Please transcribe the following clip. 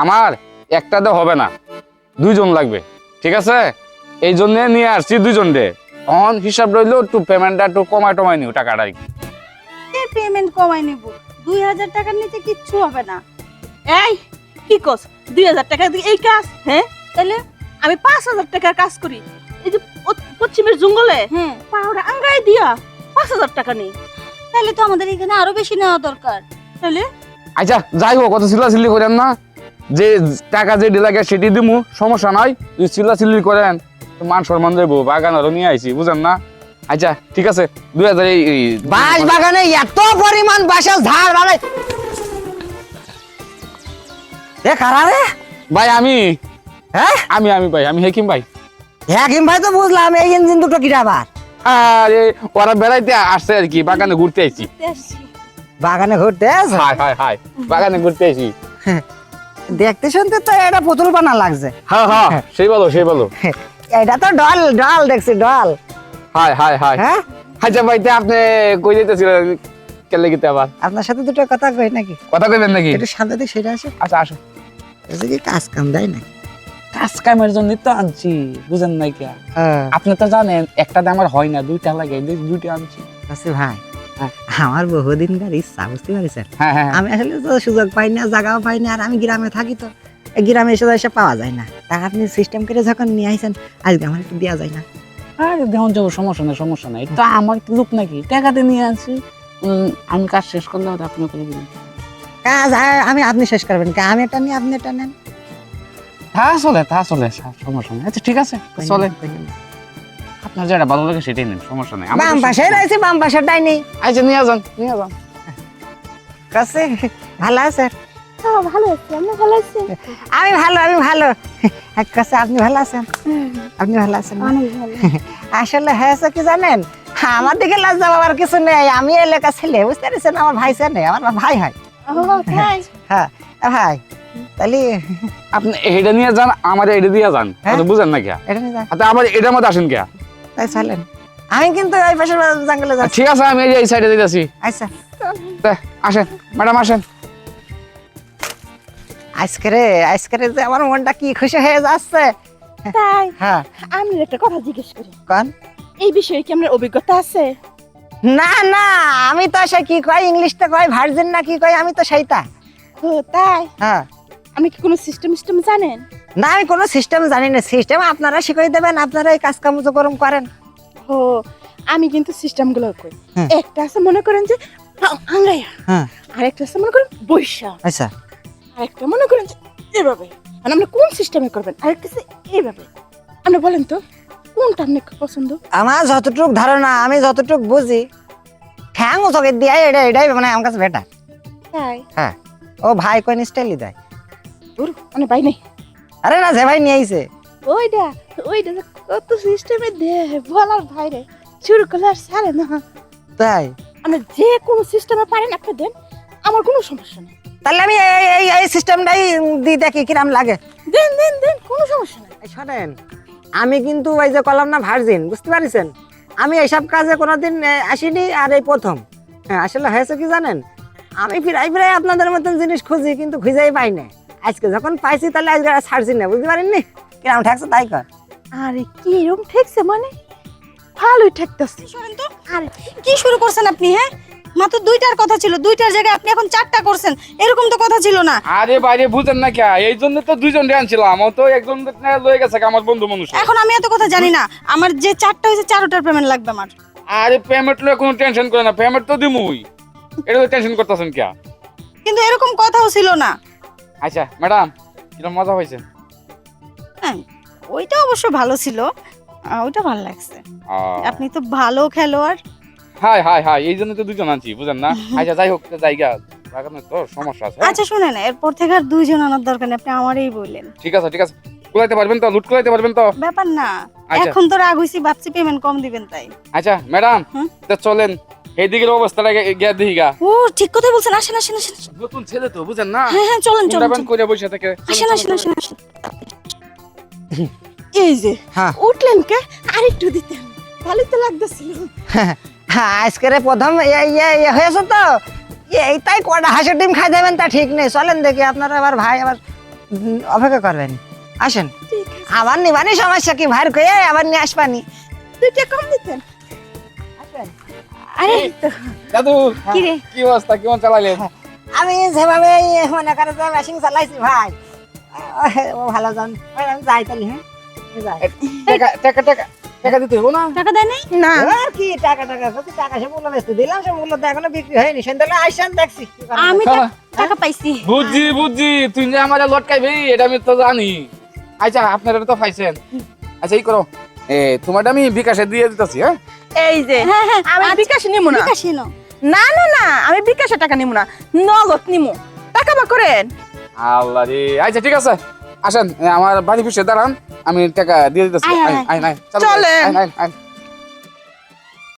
আমার একটাতে হবে না, দুইজন লাগবে, ঠিক আছে? এই জন্য নিয়ে আসছি দুইজন রে। অন হিসাব রইলো, একটু পেমেন্টটা একটু কমাই নিও টাকাটা আর কি। পেমেন্ট কমাই নিব, 2000 টাকার নিচে কিচ্ছু হবে না। এই কি কস 2000 টাকা দিয়ে এই কাজ? হ্যাঁ তাহলে আমি 5000 টাকার কাজ করি, এই যে পশ্চিমের জঙ্গলে হ্যাঁ, পাউডার আঙ্গাই দিয়া 5000 টাকা নেই। তাহলে তো আমাদের এখানে আরো বেশি নেওয়া দরকার। তাহলে আচ্ছা যাই হোক, কত চিল্লাচিল্লি করেন না, যে টাকা যে লাগে সেটি দিমু, সমস্যা নাই। যদি চিল্লাচিল্লি করেন তো মান সম্মান দেবো, বাগান আরো নিয়ে আইছি, বুঝেন না? আচ্ছা ঠিক আছে, 2000 বাঁশ বাগানে এত পরিমাণ বাঁশের ঝাড় বানাই এ কারা রে? ভাই আমি হ্যাঁ আমি ভাই, আমি হেকিম ভাই। হাকিম ভাই তো বুঝলাম, এই ইঞ্জিন দুটো কিরা আবার আরে ওরা বেড়াইতে আসছে আর কি, বাগানে ঘুরতে আইছি। বাগানে ঘুরতে আছে? হাই হাই হাই, বাগানে ঘুরতে আইছি। দেখতে শুনতে তো এটা পুতুল বানা লাগছে। হ্যাঁ হ্যাঁ, সেই বলো। এটা তো ডল ডল দেখছি, ডল। High high high. হ্যাঁ আচ্ছা ভাই, তে আপনি কই যাইতেছিলেন কেলে গিতে আবার? আপনার সাথে দুটো কথা কই নাকি? কথা কইবেন নাকি? একটু সামনে দিক সেটা আসে। আচ্ছা আসো। এটা কি কাজ কাম দেয় নাকি? কাজ কামের জন্য তো আনছি, বুঝেন নাই কি? আপনি তো জানেন একটা আমার হয় না, দুইটা লাগে, দুইটা আনছি। আচ্ছা ভাই, হ্যাঁ। আমার বহুদিনকার ইচ্ছা, বুঝতে পারছেন? হ্যাঁ হ্যাঁ আমি আসলে তো সুযোগ পাই না, জায়গাও পাই না, আর আমি গ্রামে থাকি, তো এই গ্রামে এসে পাওয়া যায় না। তা আপনি সিস্টেম করে যখন নিয়ে আইছেন, আজকে আমার একটু দেওয়া যায় না? আরে দেখুন যাবো, সমস্যা নাই তো, আমার কি লোক নাকি, টাকাতে নিয়ে আনছি। আমি কাজ শেষ করলে হয়তো আপনি করে দিবেন কাজ। আমি আপনি শেষ করবেন, আমি এটা নিয়ে আপনি এটা নেন। তা চলে, সমস্যা নেই। আচ্ছা ঠিক আছে, চলে। আপনার যেটা ভালো লাগে সেটাই নেন, সমস্যা নেই। বাম পাশে রয়েছে, বাম পাশেরটাই নেই। আচ্ছা নিয়ে যান। কাছে ভালো আছে? ভালো আছি, আমরা ভালো আছি। আমি ভালো। কাছে আপনি ভালো আছেন? আপনি ভালো আছেন? অনেক ভালো। আসলে হয়েছে কি জানেন, আমার দিকে লজ্জা বাবার কিছু নেই। আমি এলাকা ছেলে, বুঝতে পারছেন? আমার ভাই ছেলে, আমার ভাই হয়। হ্যাঁ ভাই, তাহলে আপনি এটা নিয়ে যান, আমার এটা দিয়ে যান, হ্যাঁ? বুঝেন না কে? এটা নিয়ে যান। আচ্ছা আমার এটার মধ্যে আসেন কে? তাই চলেন, আমি কিন্তু এই পাশের জঙ্গলে যাচ্ছি। ঠিক আছে, আমি এই সাইডে দিতেছি। আচ্ছা আসেন ম্যাডাম, আসেন। আজকে যে আমার মনটা কি খুশি হয়ে যাচ্ছে। তাই হ্যাঁ আমি একটা কথা জিজ্ঞেস করি, কোন? এই বিষয়ে কি আপনার অভিজ্ঞতা আছে? না, আমি তো সে কি কয়, ইংলিশটা কয় ভার্জিন না কি কয়, আমি তো সেইটা। ও তাই? হ্যাঁ, আমি কি কোনো সিস্টেম জানেন? না আমি কোনো সিস্টেম জানি না। সিস্টেম আপনারা শিখিয়ে দেবেন, আপনারা এই কাজ কাম করেন। ও আমি কিন্তু সিস্টেমগুলো কই। হ্যাঁ। একটা আছে মনে করেন যে আঙ্গাইয়া, হ্যাঁ আরেকটা আছে মনে করেন বৈশা, আচ্ছা, আরেকটা মনে করেন যে এভাবে। মানে আপনি কোন সিস্টেমে করবেন? আরেকটা আছে এইভাবে। আপনি বলেন তো কোনটা আপনার পছন্দ? আমার যতটুক ধারণা, আমি যতটুক বুঝি, ঠ্যাং ও চোখের দিয়ে এটাই মানে আমার কাছে বেটার। তাই? হ্যাঁ, ও ভাই কোন স্টাইলই দেয়। দূর মানে ভাই নেই। আরে না, যে ভাই নিয়ে আইছে। ওইটা যে কত সিস্টেমে দে বলার বাইরে শুরু করলে আর ছাড়ে না। তাই? আপনি যে কোনো সিস্টেমে পারেন আপনি দেন, আমার কোনো সমস্যা নেই। তাহলে আমি এই সিস্টেমটাই দিই, দেখি কিরাম লাগে। দেন কোনো সমস্যা নেই। এই শোনেন, আমি কিন্তু ওই যে কলাম না ভার্জিন, বুঝতে পারছেন? আমি এইসব কাজে কোনোদিন আসিনি, আর এই প্রথম। হ্যাঁ, আসলে হয়েছে কি জানেন, আমি প্রায় আপনাদের মতন জিনিস খুঁজি, কিন্তু খুঁজেই পাই না। আজকে যখন পাইছি, তাহলে আজকে আর ছাড়ছি না, বুঝতে পারেননি? কিরাম ঠেকছে তাই কর। আরে কি এরকম ঠেকছে? মানে ভালোই ঠেকতেছে। শোনেন তো, আরে কি শুরু করছেন আপনি? হ্যাঁ, মাত্র 2টার কথা ছিল, 2টার জায়গায় আপনি এখন 4টা করছেন। এরকম তো কথা ছিল না। আরে বাইরে বুঝেন না কে, এই জন্য তো দুইজন আনছিলাম, ও তো একজন লয়ে গেছে আমার বন্ধু মানুষ। এখন আমি এত কথা জানি না। আমার যে 4টা হয়েছে, 4টার পেমেন্ট লাগবে আমার। আরে পেমেন্ট লয়ে কোনো টেনশন করে না, পেমেন্ট তো দিমুই, এটা টেনশন করতেছেন কে? কিন্তু এরকম কথাও ছিল না। আচ্ছা ম্যাডাম, কিরকম মজা হয়েছে? হ্যাঁ, ওইটা অবশ্য ভালো ছিল, ওইটা ভালো লাগছে। আহ, আপনি তো ভালো খেলোয়াড়। হাই এই জন্য তো দুজন আনছি, বুঝেন না? আচ্ছা যাই হোক, জায়গা বাগানে তো সমস্যা আছে। আচ্ছা শুনেন, এরপর থেকে আর 2জন আনার দরকার নেই, আপনি আমারই বললেন। ঠিক আছে কুলাইতে পারবেন তো, লুট কুলাইতে পারবেন তো? ব্যাপার না, আচ্ছা। এখন তো রাগ হইছি, ভাবছি পেমেন্ট কম দিবেন তাই। আচ্ছা ম্যাডাম, হুম? তো চলেন এই দিকের অবস্থাটা গিয়ে দেখি গা। ও ঠিক কথা বলছেন, আসেন। নতুন ছেলে তো, বুঝেন না? হ্যাঁ চলেন। করে বসে থেকে আসেন। এই যে হ্যাঁ। উঠলেন কে? আরেকটু দিতেন, ভালোই তো লাগতেছিল। হ্যাঁ, আজকের প্রথম হয়েছে তো, এইটাই কটা হাঁসের ডিম খাই দেবেন তা ঠিক নেই। চলেন দেখি, আপনারা আবার ভাই আবার অপেক্ষা করবেন, আসেন। ঠিক আছে। আবার নিবানি সমস্যা কি, ভাইর কয়ে আবার নিয়ে আসবানি। 2 টাকা কম দিতেন। আসেন। আরে দাদু কি রে কি অবস্থা, কেমন চালাইলেন? আমি যেভাবে মনে করে যে মেশিন চালাইছি ভাই, ও ভালো জান। আমি যাই তাহলে, হ্যাঁ আমি যাই। টাকা টাকা টাকা টাকা দিতে হবো না? টাকা দেয় নাই? না আর কি টাকা টাকা কত টাকা, সে মূল্য বেচতে দিলাম, সে মূল্য তো এখনো বিক্রি হয়নি। সন্ধ্যাবেলা আইসান দেখছি কি করা যায়। আমি টাকা পাইছি। বুঝছি বুঝছি, তুই যে আমার লটকাইবি এটা আমি তো জানি। আচ্ছা আপনারা তো পাইছেন। আচ্ছা এই করো, তোমারটা আমি বিকাশে দিয়ে দিতেছি। হ্যাঁ এই যে হ্যাঁ হ্যাঁ আমি বিকাশে নিমু না। বিকাশে নাও। না না না, আমি বিকাশে টাকা নিমু না, নগদ নিমু। টাকা বা করেন। আল্লাহ রে, আচ্ছা ঠিক আছে, আসেন আমার বাড়ি পিছিয়ে দাঁড়ান, আমি টাকা দিয়ে দিতেছি। আয়, আয়, আয় আয়, চলো, চলেন। আয়, আয়, আয়।